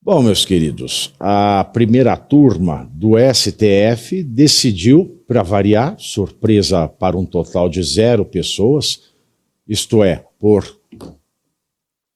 Bom, meus queridos, a primeira turma do STF decidiu, para variar, surpresa para um total de 0 pessoas, isto é, por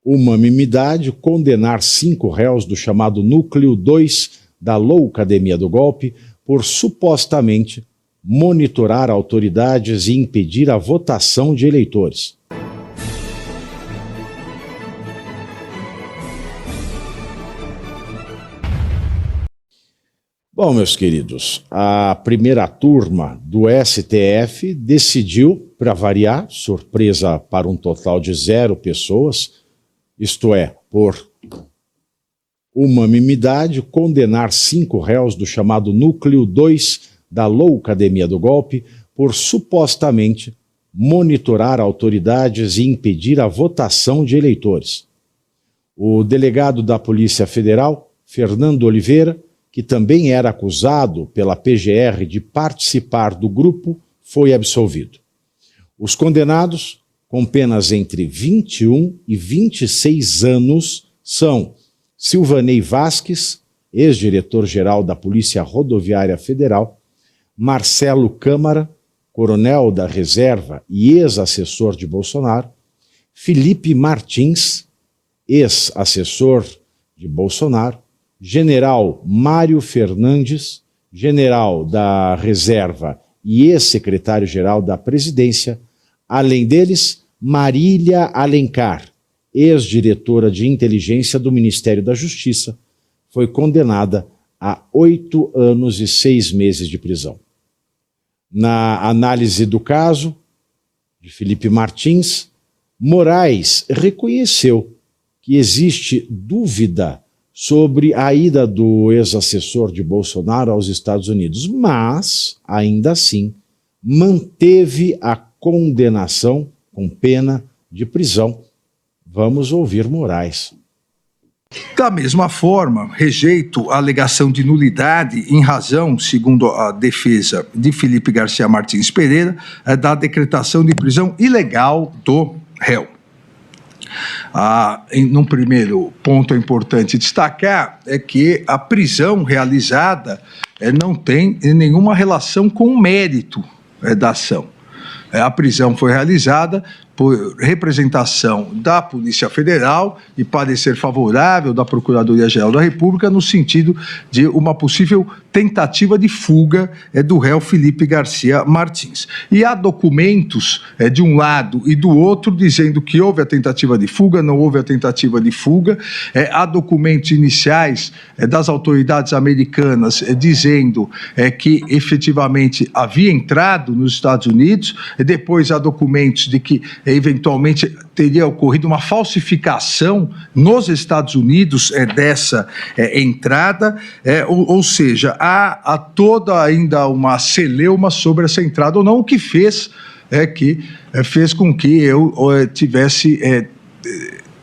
unanimidade, condenar 5 réus do chamado Núcleo 2 da Loucademia do Golpe por supostamente monitorar autoridades e impedir a votação de eleitores. Bom, meus queridos, a primeira turma do STF decidiu, para variar, surpresa para um total de 0 pessoas, isto é, por unanimidade, condenar 5 réus do chamado Núcleo 2 da Loucademia do Golpe por supostamente monitorar autoridades e impedir a votação de eleitores. O delegado da Polícia Federal, Fernando Oliveira, que também era acusado pela PGR de participar do grupo, foi absolvido. Os condenados, com penas entre 21 e 26 anos, são Silvanei Vasques, ex-diretor-geral da Polícia Rodoviária Federal, Marcelo Câmara, coronel da Reserva e ex-assessor de Bolsonaro, Felipe Martins, ex-assessor de Bolsonaro, General Mário Fernandes, general da Reserva e ex-secretário-geral da Presidência, além deles, Marília Alencar, ex-diretora de inteligência do Ministério da Justiça, foi condenada a 8 anos e 6 meses de prisão. Na análise do caso de Felipe Martins, Moraes reconheceu que existe dúvida sobre a ida do ex-assessor de Bolsonaro aos Estados Unidos, mas, ainda assim, manteve a condenação com pena de prisão. Vamos ouvir Moraes. Da mesma forma, rejeito a alegação de nulidade em razão, segundo a defesa de Felipe Garcia Martins Pereira, da decretação de prisão ilegal do réu. Num primeiro ponto é importante destacar é que a prisão realizada não tem nenhuma relação com o mérito da ação. A prisão foi realizada por representação da Polícia Federal e parecer favorável da Procuradoria-Geral da República no sentido de uma possível tentativa de fuga do réu Felipe Garcia Martins. E há documentos de um lado e do outro dizendo que houve a tentativa de fuga, não houve a tentativa de fuga. Há documentos iniciais das autoridades americanas dizendo que efetivamente havia entrado nos Estados Unidos. Depois há documentos de que eventualmente teria ocorrido uma falsificação nos Estados Unidos dessa entrada, ou seja, há toda ainda uma celeuma sobre essa entrada ou não, o que fez com que eu tivesse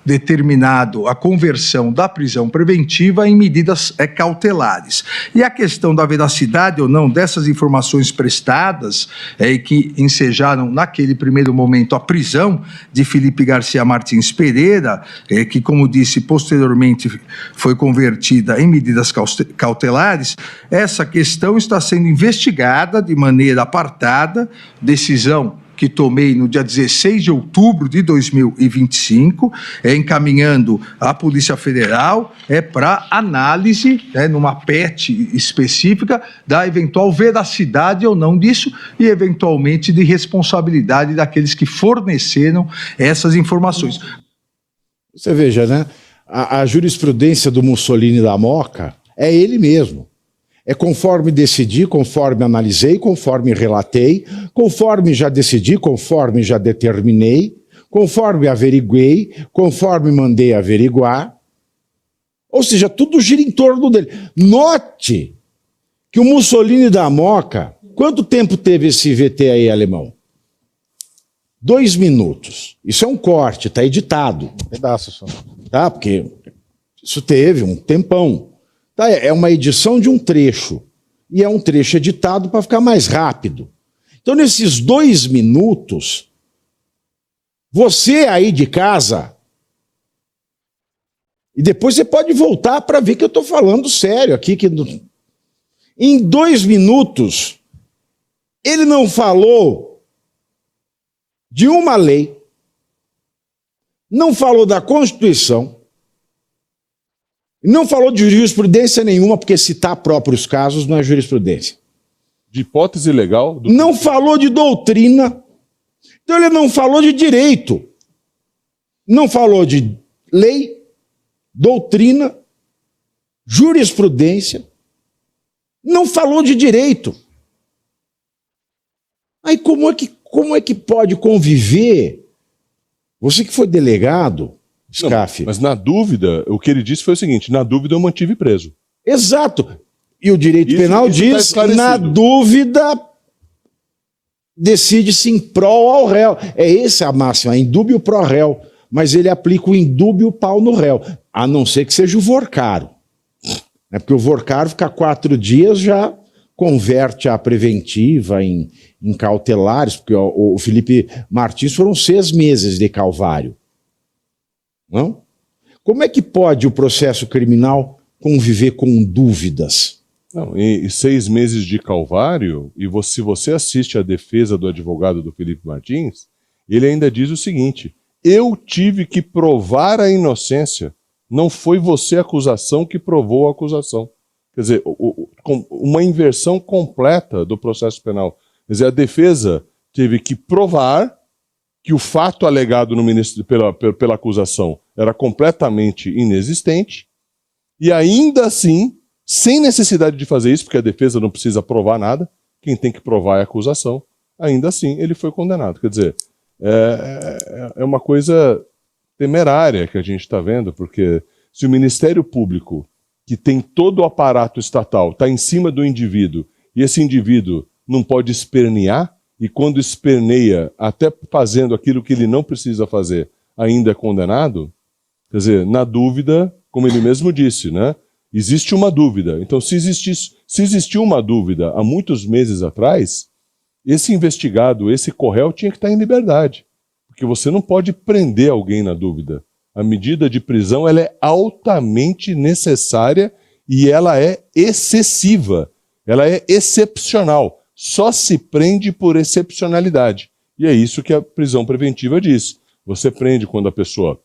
determinado a conversão da prisão preventiva em medidas cautelares. E a questão da veracidade ou não dessas informações prestadas e que ensejaram naquele primeiro momento a prisão de Felipe Garcia Martins Pereira, que, como disse, posteriormente foi convertida em medidas cautelares, essa questão está sendo investigada de maneira apartada, decisão que tomei no dia 16 de outubro de 2025, encaminhando à Polícia Federal para análise, numa PET específica, da eventual veracidade ou não disso e, eventualmente, de responsabilidade daqueles que forneceram essas informações. Você veja, né? A jurisprudência do Mussolini da Moca é ele mesmo. É conforme decidi, conforme analisei, conforme relatei, conforme já decidi, conforme já determinei, conforme averiguei, conforme mandei averiguar. Ou seja, tudo gira em torno dele. Note que o Mussolini da Moca, quanto tempo teve esse VT aí alemão? 2 minutos. Isso é um corte, está editado. Pedaço só. Tá, porque isso teve um tempão. Tá, é uma edição de um trecho. E é um trecho editado para ficar mais rápido. Então, nesses 2 minutos, você aí de casa E depois você pode voltar para ver que eu estou falando sério aqui. Em 2 minutos, ele não falou de uma lei, não falou da Constituição, não falou de jurisprudência nenhuma, porque citar próprios casos não é jurisprudência. De hipótese legal? Não falou de doutrina. Então ele não falou de direito. Não falou de lei, doutrina, jurisprudência. Não falou de direito. Aí como é que pode conviver? Você que foi delegado, Scaff. Mas na dúvida, o que ele disse foi o seguinte: na dúvida eu mantive preso. Exato. E o direito Isso penal diz, na dúvida, decide-se em prol ao réu. É essa a máxima, in dúbio pro réu. Mas ele aplica o in dúbio pau no réu. A não ser que seja o vorcaro. Porque o vorcaro fica 4 dias, já converte a preventiva em cautelares, porque o Felipe Martins foram 6 meses de calvário. Não? Como é que pode o processo criminal conviver com dúvidas? Não, e 6 meses de calvário, e se você assiste a defesa do advogado do Felipe Martins, ele ainda diz o seguinte: eu tive que provar a inocência, não foi você a acusação que provou a acusação. Quer dizer, uma inversão completa do processo penal. Quer dizer, a defesa teve que provar que o fato alegado no ministro pela acusação era completamente inexistente, e ainda assim, sem necessidade de fazer isso, porque a defesa não precisa provar nada, quem tem que provar é a acusação, ainda assim ele foi condenado. Quer dizer, é uma coisa temerária que a gente está vendo, porque se o Ministério Público, que tem todo o aparato estatal, está em cima do indivíduo, e esse indivíduo não pode espernear, e quando esperneia, até fazendo aquilo que ele não precisa fazer, ainda é condenado, quer dizer, na dúvida, como ele mesmo disse, né? Existe uma dúvida. Então, se existiu uma dúvida há muitos meses atrás, esse investigado, esse corréu tinha que estar em liberdade. Porque você não pode prender alguém na dúvida. A medida de prisão ela é altamente necessária e ela é excessiva. Ela é excepcional. Só se prende por excepcionalidade. E é isso que a prisão preventiva diz. Você prende quando a pessoa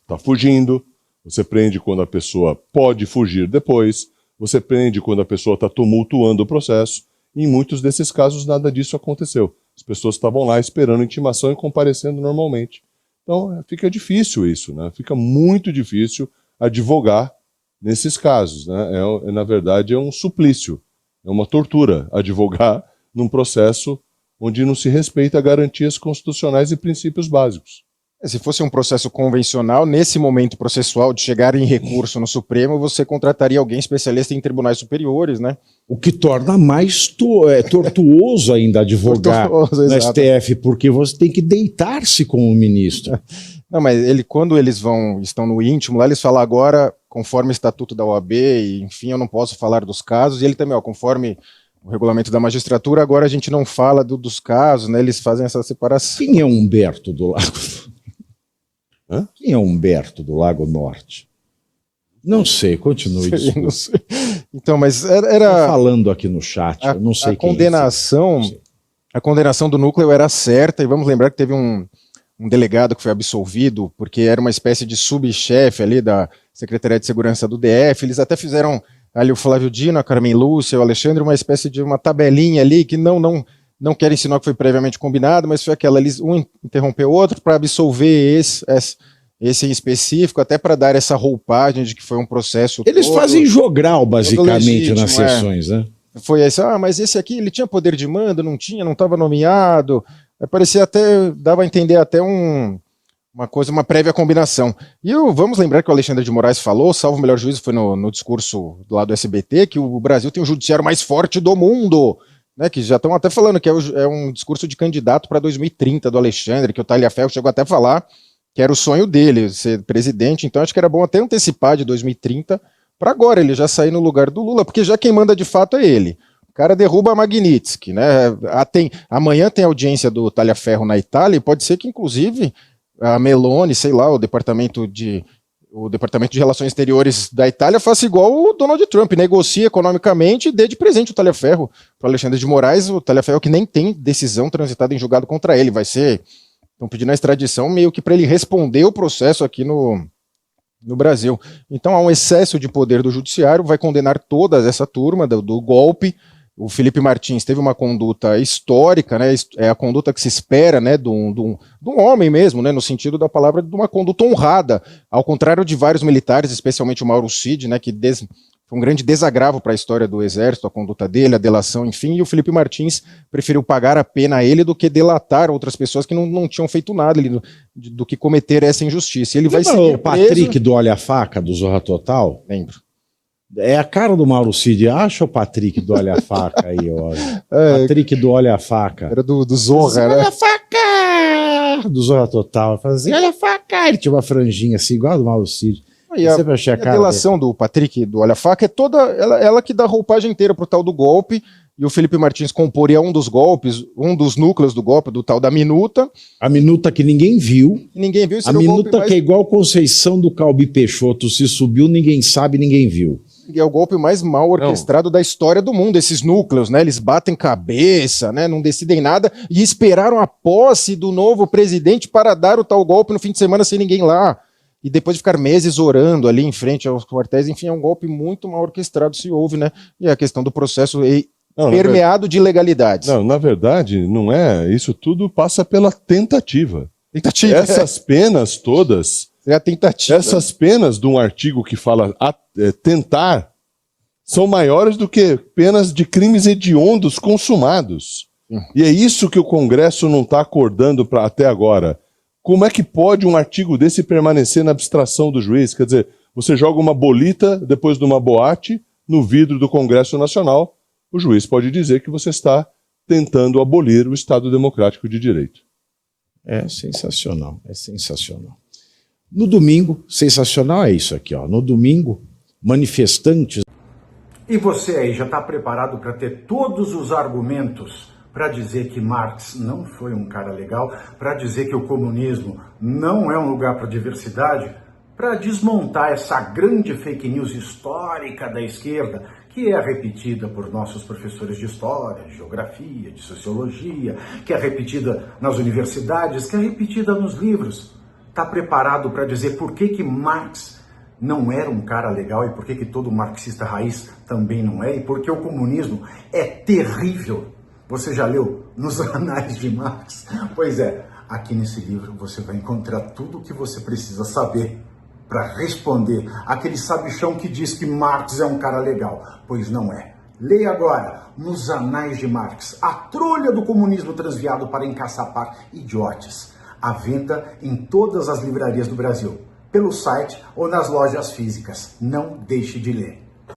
está fugindo, você prende quando a pessoa pode fugir depois, você prende quando a pessoa está tumultuando o processo. E em muitos desses casos nada disso aconteceu. As pessoas estavam lá esperando intimação e comparecendo normalmente. Então fica difícil isso, né? Fica muito difícil advogar nesses casos, né? Na verdade é um suplício. É uma tortura advogar num processo onde não se respeita garantias constitucionais e princípios básicos. Se fosse um processo convencional, nesse momento processual de chegar em recurso no Supremo, você contrataria alguém especialista em tribunais superiores, né? O que torna mais tortuoso ainda advogar no STF, porque você tem que deitar-se com o ministro. Não, mas quando eles estão no íntimo, lá eles falam agora, conforme o estatuto da OAB, e, enfim, eu não posso falar dos casos, e ele também, conforme o regulamento da magistratura, agora a gente não fala dos casos, né? Eles fazem essa separação. Quem é Humberto do Lago? Quem é Humberto do Lago Norte? Não sei, continue. Não sei. Então, mas era... falando aqui no chat, eu não sei quem a condenação do núcleo era certa, e vamos lembrar que teve um delegado que foi absolvido, porque era uma espécie de subchefe ali da Secretaria de Segurança do DF, eles até fizeram ali o Flávio Dino, a Carmen Lúcia, o Alexandre, uma espécie de uma tabelinha ali, que não quero insinuar que foi previamente combinado, mas foi aquela, um interrompeu o outro para absolver esse em específico, até para dar essa roupagem de que foi um processo Eles fazem jogral, basicamente, legítimo, nas sessões, né? Foi esse, mas esse aqui, ele tinha poder de mando, não tinha, não estava nomeado, parecia até, dava a entender até uma prévia combinação. E vamos lembrar que o Alexandre de Moraes falou, salvo o melhor juízo, foi no discurso do lado do SBT, que o Brasil tem o judiciário mais forte do mundo, né, que já estão até falando que é um discurso de candidato para 2030 do Alexandre, que o Talhaferro chegou até a falar que era o sonho dele, ser presidente, então acho que era bom até antecipar de 2030 para agora ele já sair no lugar do Lula, porque já quem manda de fato é ele. O cara derruba a Magnitsky, né? Amanhã tem audiência do Talhaferro na Itália, e pode ser que inclusive a Meloni, sei lá, o departamento o Departamento de Relações Exteriores da Itália faça igual o Donald Trump, negocie economicamente e dê de presente o talha-ferro para Alexandre de Moraes, o talha-ferro que nem tem decisão transitada em julgado contra ele, estão pedindo a extradição meio que para ele responder o processo aqui no Brasil. Então há um excesso de poder do judiciário, vai condenar toda essa turma do golpe. O Felipe Martins teve uma conduta histórica, né? É a conduta que se espera, né, de um homem mesmo, né, no sentido da palavra, de uma conduta honrada, ao contrário de vários militares, especialmente o Mauro Cid, né, que foi um grande desagravo para a história do Exército, a conduta dele, a delação, enfim, e o Felipe Martins preferiu pagar a pena a ele do que delatar outras pessoas que não tinham feito nada do que cometer essa injustiça. Ele vai ser o Patrick do Olha a Faca, do Zorra Total? Lembro. É a cara do Mauro Cid. Acha o Patrick do Olha a Faca aí, ó. Patrick do Olha a Faca. Era do Zorra, né? Olha a Faca! Do Zorra Total. Fazia, olha a faca! Ele tinha uma franjinha assim, igual a do Mauro Cid. E a delação do Patrick do Olha a Faca é toda ela que dá a roupagem inteira pro tal do golpe, e o Felipe Martins comporia um dos golpes, um dos núcleos do golpe, do tal da minuta. A minuta que ninguém viu. Ninguém viu. A minuta que é igual Conceição do Calbi Peixoto, se subiu, ninguém sabe, ninguém viu. É o golpe mais mal orquestrado da história do mundo, esses núcleos, né? Eles batem cabeça, né? Não decidem nada e esperaram a posse do novo presidente para dar o tal golpe no fim de semana sem ninguém lá. E depois de ficar meses orando ali em frente aos quartéis, enfim, é um golpe muito mal orquestrado, se houve, né? E a questão do processo permeado de ilegalidades. Não, na verdade, não é. Isso tudo passa pela tentativa. Essas penas todas. É a tentativa. Essas penas de um artigo que fala tentar são maiores do que penas de crimes hediondos consumados. E é isso que o Congresso não está acordando até agora. Como é que pode um artigo desse permanecer na abstração do juiz? Quer dizer, você joga uma bolita depois de uma boate no vidro do Congresso Nacional, o juiz pode dizer que você está tentando abolir o Estado Democrático de Direito. É sensacional, é sensacional. No domingo, sensacional é isso aqui, ó. No domingo, manifestantes... E você aí já está preparado para ter todos os argumentos para dizer que Marx não foi um cara legal, para dizer que o comunismo não é um lugar para diversidade, para desmontar essa grande fake news histórica da esquerda, que é repetida por nossos professores de história, de geografia, de sociologia, que é repetida nas universidades, que é repetida nos livros. Está preparado para dizer por que Marx não era um cara legal e por que todo marxista raiz também não é, e por que o comunismo é terrível. Você já leu Nos Anais de Marx? Pois é, aqui nesse livro você vai encontrar tudo o que você precisa saber para responder aquele sabichão que diz que Marx é um cara legal, pois não é. Leia agora Nos Anais de Marx, a trolha do comunismo transviado para encaçapar idiotes. À venda em todas as livrarias do Brasil, pelo site ou nas lojas físicas. Não deixe de ler.